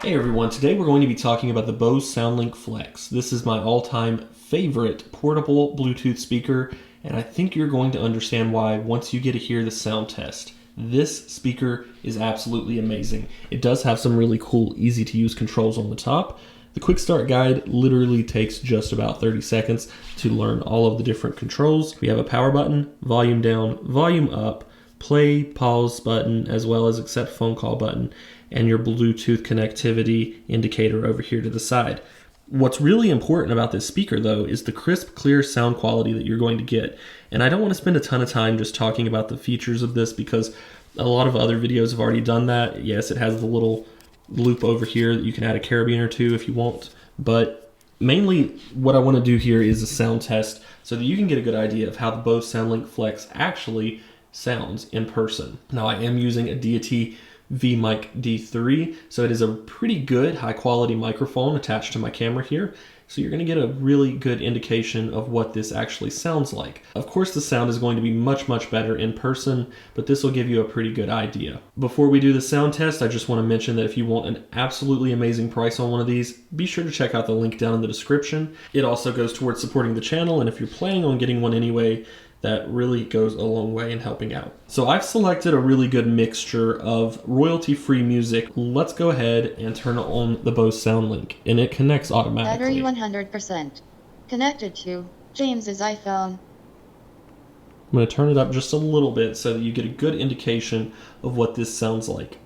Hey everyone, today we're going to be talking about the Bose Soundlink Flex. This is my all-time favorite portable Bluetooth speaker, and I think you're going to understand why once you get to hear the sound test. This speaker is absolutely amazing. It does have some really cool, easy-to-use controls on the top. The quick start guide literally takes just about 30 seconds to learn all of the different controls. We have a power button, volume down, volume up, play, pause button, as well as accept phone call button, and your Bluetooth connectivity indicator over here to the side. What's really important about this speaker though is the crisp, clear sound quality that you're going to get. And I don't want to spend a ton of time just talking about the features of this because a lot of other videos have already done that. Yes, it has the little loop over here that you can add a carabiner to if you want, but mainly what I want to do here is a sound test so that you can get a good idea of how the Bose Soundlink Flex actually sounds in person. Now I am using a Deity V-Mic D3, so it is a pretty good high quality microphone attached to my camera here, so you're going to get a really good indication of what this actually sounds like. Of course the sound is going to be much better in person, but this will give you a pretty good idea. Before we do the sound test, I just want to mention that if you want an absolutely amazing price on one of these, be sure to check out the link down in the description. It also goes towards supporting the channel, and if you're planning on getting one anyway, that really goes a long way in helping out. So I've selected a really good mixture of royalty-free music. Let's go ahead and turn on the Bose Soundlink, and it connects automatically. Battery 100%. Connected to James's iPhone. I'm going to turn it up just a little bit so that you get a good indication of what this sounds like.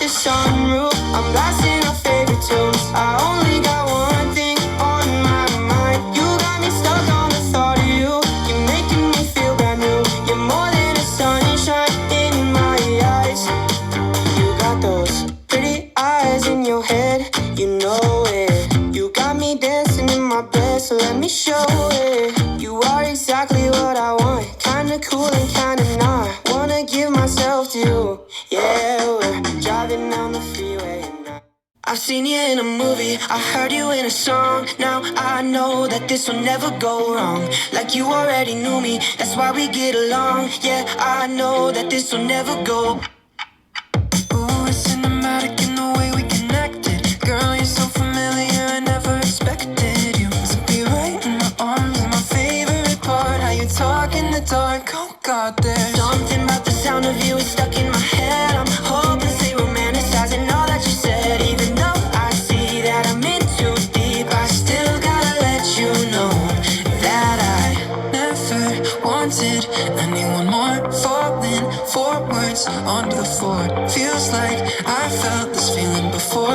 the sunroof, I'm blasting our favorite tunes. I only got one thing on my mind. You got me stuck on the thought of you. You're making me feel brand new. You're more than a sunshine in my eyes. You got those pretty eyes in your head, you know it. You got me dancing in my bed, so let me show it. You are exactly what I want, kinda cool and kinda not. Wanna give myself to you, yeah. We're driving down the freeway and I've seen you in a movie, I heard you in a song. Now I know that this will never go wrong. Like you already knew me, that's why we get along. Yeah, I know that this will never go. Ooh, it's cinematic in the way we connected. Girl, you're so familiar, I never expected you to be right in my arms. And my favorite part, how you talk in the dark. Oh God, there's something about the sound of you is stuck in my head. I'm hopelessly romanticizing all that you said. Even though I see that I'm in too deep, I still gotta let you know that I never wanted anyone more. Falling forwards onto the floor, feels like I felt this feeling before.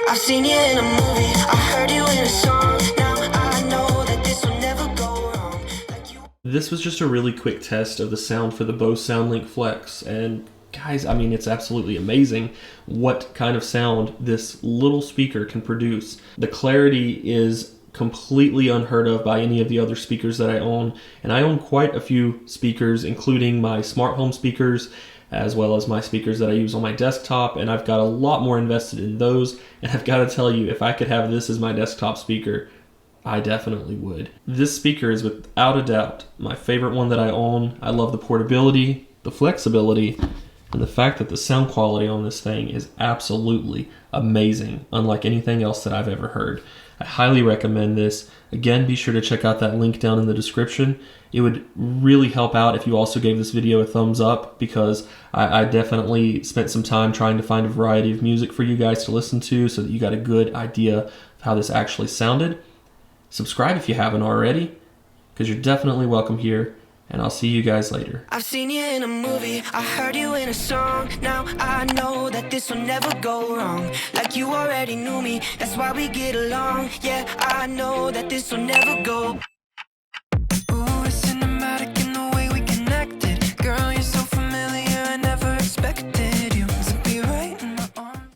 I've seen you in a movie, I heard you in a song. Now I know that this will never go wrong. Like you. This was just a really quick test of the sound for the Bose Soundlink Flex, and guys, I mean, it's absolutely amazing what kind of sound this little speaker can produce. The clarity is completely unheard of by any of the other speakers that I own, and I own quite a few speakers, including my smart home speakers, as well as my speakers that I use on my desktop, and I've got a lot more invested in those, and I've got to tell you, if I could have this as my desktop speaker, I definitely would. This speaker is without a doubt my favorite one that I own. I love the portability, the flexibility, and the fact that the sound quality on this thing is absolutely amazing, unlike anything else that I've ever heard. I highly recommend this. Again, be sure to check out that link down in the description. It would really help out if you also gave this video a thumbs up, because I definitely spent some time trying to find a variety of music for you guys to listen to so that you got a good idea of how this actually sounded. Subscribe if you haven't already, because you're definitely welcome here, and I'll see you guys later. I've seen you in a movie, I heard you in a song. Now I know that this will never go wrong. Like you already knew me, that's why we get along. Yeah, I know that this will never go.